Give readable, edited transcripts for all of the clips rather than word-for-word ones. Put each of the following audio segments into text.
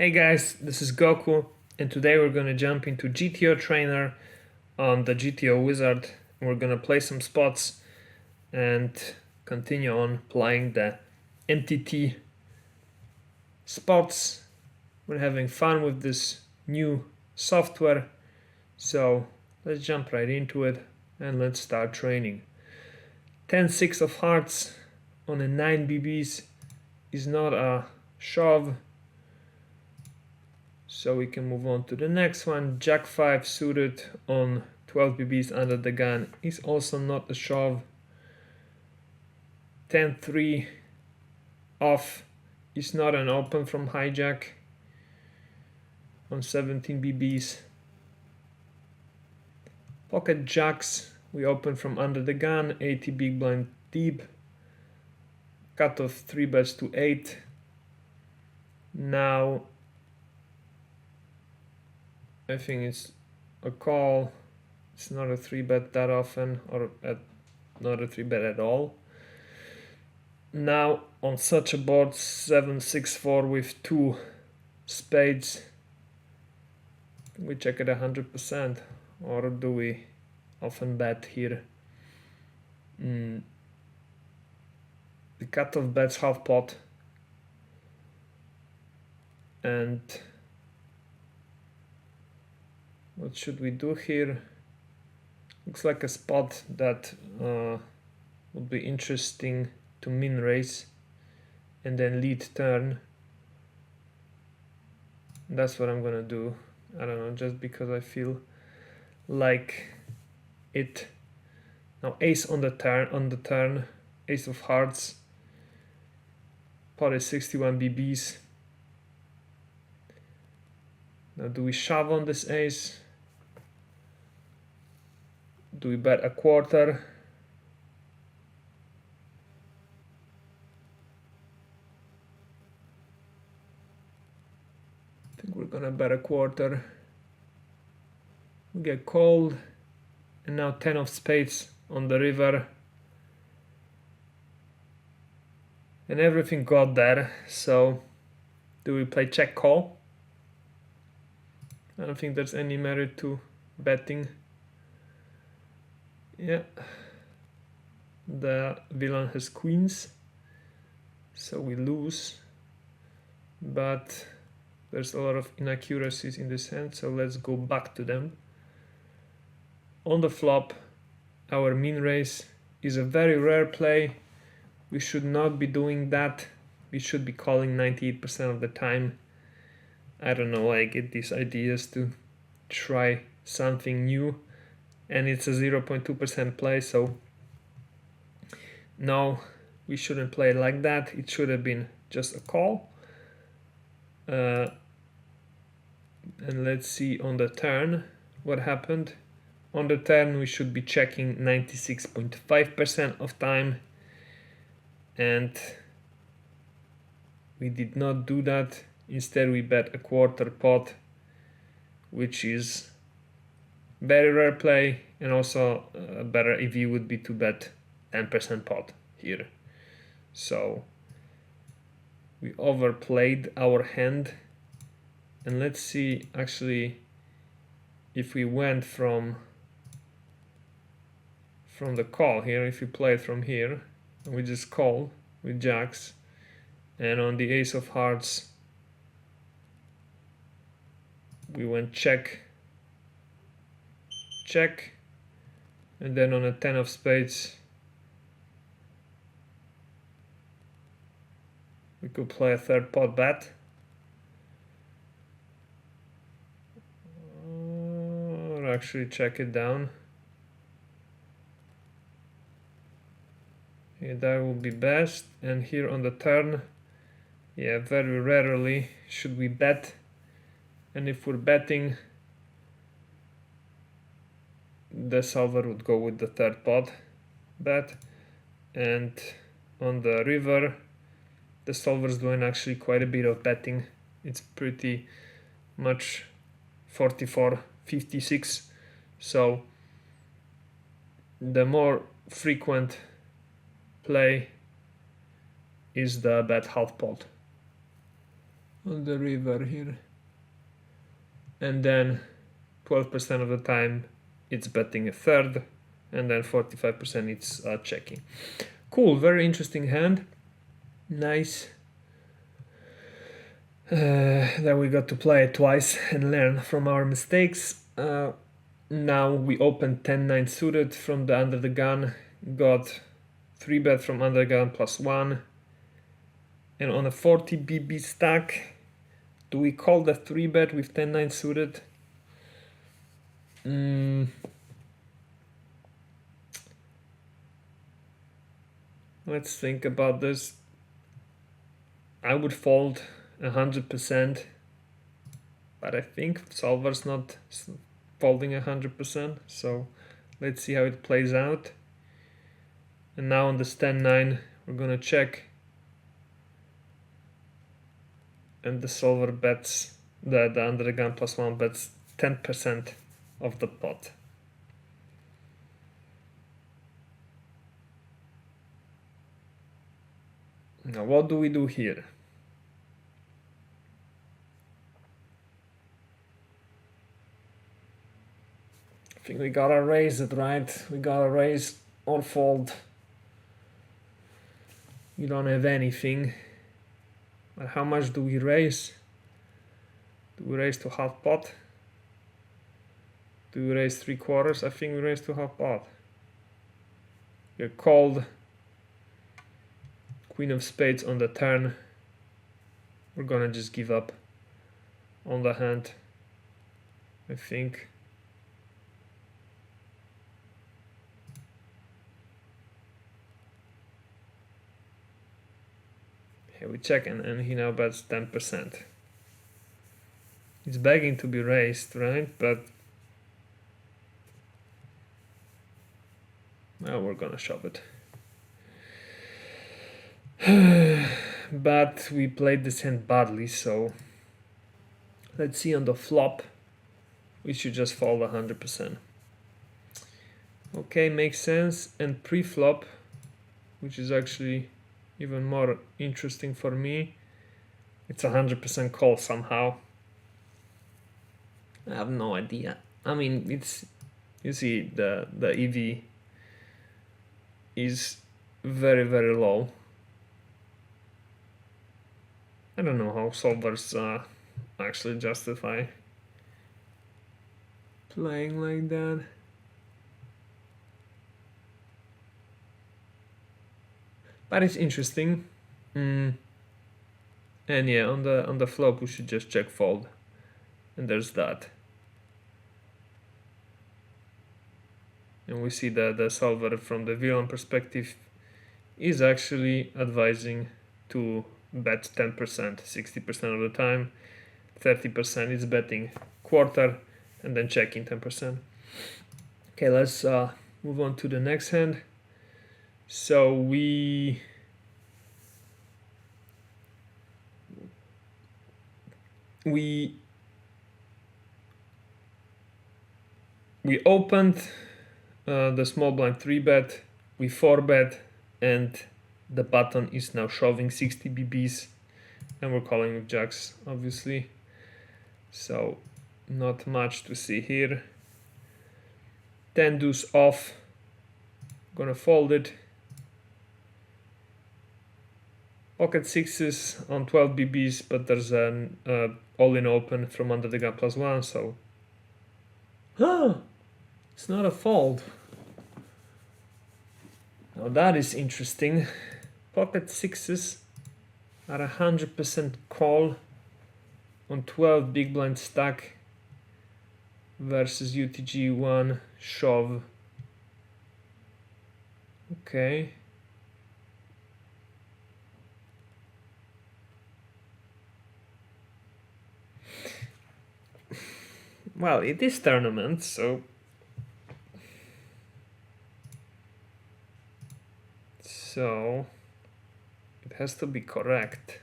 Hey guys, this is Goku, and today we're gonna jump into GTO Trainer on the GTO Wizard. We're gonna play some spots and continue on playing the MTT spots. We're having fun with this new software, so let's jump right into it and let's start training. 10-6 of hearts on a 9 BBs is not a shove. So we can move on to the next one. Jack 5 suited on 12 BBs under the gun is also not a shove. 10-3 off is not an open from hijack on 17 BBs. Pocket jacks we open from under the gun, 80 big blind deep. Cut off 3 bets to 8. Now I think it's a call. It's not a 3-bet that often, or not a 3-bet at all. Now on such a board, 7-6-4 with 2 spades, we check it 100%, or do we often bet here? The cutoff bets half pot, and what should we do here? Looks like a spot that would be interesting to min raise and then lead turn. That's what I'm gonna do. I don't know, just because I feel like it. Now ace on the turn, ace of hearts. Pot is 61 BBs. Now do we shove on this ace? Do we bet a quarter? I think we're gonna bet a quarter. We get called, and now 10 of spades on the river. And everything got there, so do we play check call? I don't think there's any merit to betting. Yeah, the villain has queens, so we lose, but there's a lot of inaccuracies in this hand, so let's go back to them. On the flop, our min raise is a very rare play. We should not be doing that. We should be calling 98% of the time. I don't know, I get these ideas to try something new, and it's a 0.2% play, so no, we shouldn't play like that. It should have been just a call. And let's see on the turn what happened. On the turn we should be checking 96.5% of time, and we did not do that. Instead we bet a quarter pot, which is very rare play, and also a better EV would be to bet 10% pot here. So we overplayed our hand, and let's see actually if we went from the call here, if we play from here, and we just call with jacks, and on the ace of hearts we went check, check, and then on a 10 of spades we could play a third pot bet, or actually check it down. Yeah, that would be best. And here on the turn, yeah, very rarely should we bet, and if we're betting, the solver would go with the third pot bet. And on the river, the solver's doing actually quite a bit of betting. It's pretty much 44-56, so the more frequent play is the bet half pot. on the river here. And then 12% of the time it's betting a third, and then 45% it's checking. Cool, very interesting hand. Nice. Then we got to play it twice and learn from our mistakes. Now we opened 10-9 suited from the under the gun, got 3-bet from under the gun +1, and on a 40 BB stack, do we call the 3-bet with 10-9 suited? Let's think about this. I would fold 100%, but I think solver's not folding 100%, so let's see how it plays out. And now on this 10-9 we're gonna check, and the solver bets, the under the gun +1 bets 10% of the pot. Now what do we do here? I think we gotta raise it, right? We gotta raise or fold. We don't have anything. But how much do we raise? Do we raise to half pot? Do we raise 3/4? I think we raise to half pot. We're called. Queen of spades on the turn. We're gonna just give up on the hand, I think. Here we check, and he now bets 10%. It's begging to be raised, right? But now we're gonna shove it. But we played this hand badly, so let's see on the flop. We should just fold 100%. Okay, makes sense. And pre-flop, which is actually even more interesting for me, it's 100% call somehow. I have no idea. I mean, it's, you see the EV is very, very low. I don't know how solvers actually justify playing like that. But it's interesting. And yeah, on the flop we should just check fold. And there's that. And we see that the solver from the villain perspective is actually advising to bet 10%, 60% of the time. 30% is betting quarter and then checking 10%. Okay, let's move on to the next hand. So we opened the small blind 3-bet, we 4-bet, and the button is now shoving 60 BBs, and we're calling with jacks, obviously. So not much to see here. 10 deuce off, gonna fold it. Pocket sixes on 12 BBs, but there's an all-in open from under the gun +1, so it's not a fold. Now that is interesting. Pocket sixes are 100% call on 12 big blind stack versus UTG 1 shove. Okay. Well, it is tournament, so it has to be correct.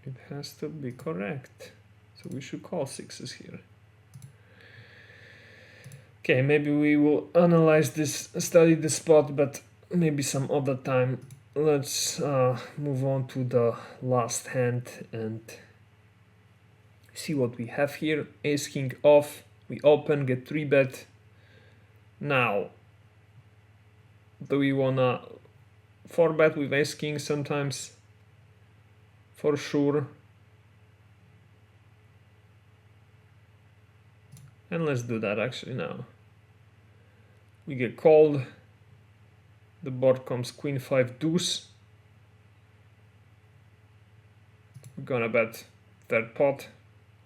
It has to be correct. So we should call sixes here. Okay, maybe we will analyze this, study the spot, but maybe some other time. let's move on to the last hand and see what we have here. Ace king off, we open, get 3-bet. Now, do we wanna 4-bet with ace king sometimes? For sure. And let's do that actually now. We get called. The board comes queen 5 deuce. We're gonna bet third pot,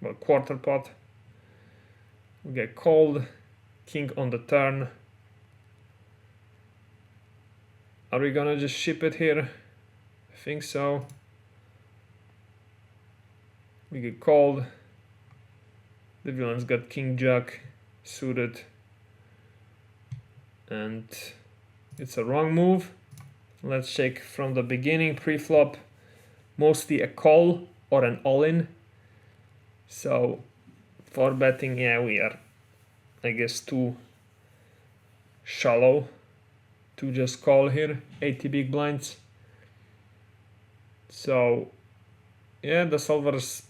well, quarter pot. We get called, king on the turn. Are we gonna just ship it here? I think so. We get called. The villain's got king jack suited. And it's a wrong move. Let's check from the beginning. Pre-flop, mostly a call or an all-in. So for betting, yeah, we are, I guess, too shallow to just call here. 80 big blinds. So yeah, the solver's,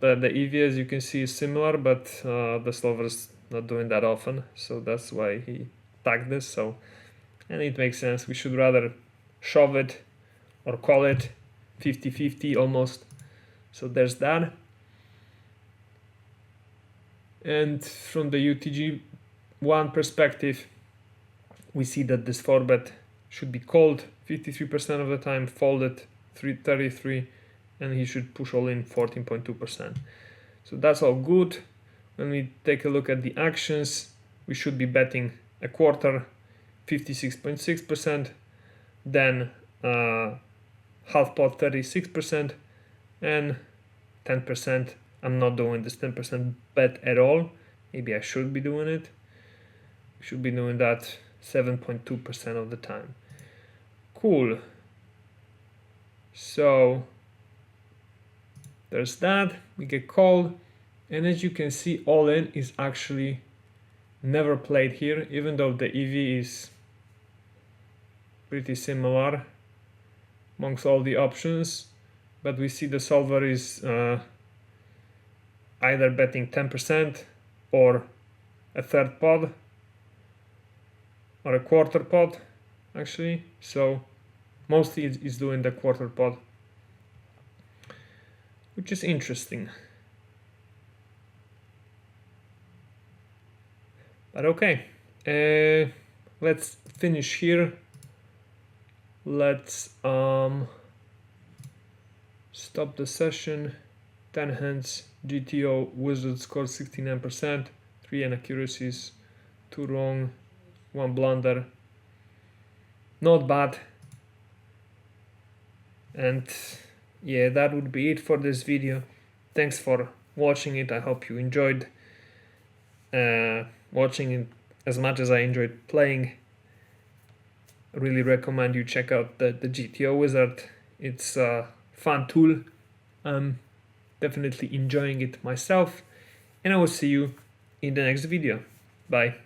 the EV, as you can see, is similar, but the solver's not doing that often, so that's why he tagged this. So, and it makes sense. We should rather shove it or call it 50-50 almost. So there's that. And from the UTG1 perspective, we see that this 4-bet should be called 53% of the time, folded 33%, and he should push all in 14.2%. So that's all good. When we take a look at the actions, we should be betting a quarter, 56.6%, then half pot 36%, and 10%. I'm not doing this 10% bet at all. Maybe I should be doing it. We should be doing that 7.2% of the time. Cool. So there's that. We get called, and as you can see, all in is actually never played here, even though the EV is pretty similar amongst all the options. But we see the solver is either betting 10% or a third pot or a quarter pot actually. So mostly it's doing the quarter pot, which is interesting. But okay, let's finish here. Let's stop the session. 10 hands, GTO Wizard scored 69%, 3 inaccuracies, 2 wrong, 1 blunder. Not bad. And yeah, that would be it for this video. Thanks for watching it. I hope you enjoyed watching it as much as I enjoyed playing. I really recommend you check out the GTO Wizard. It's a fun tool. I'm definitely enjoying it myself, and I will see you in the next video. Bye.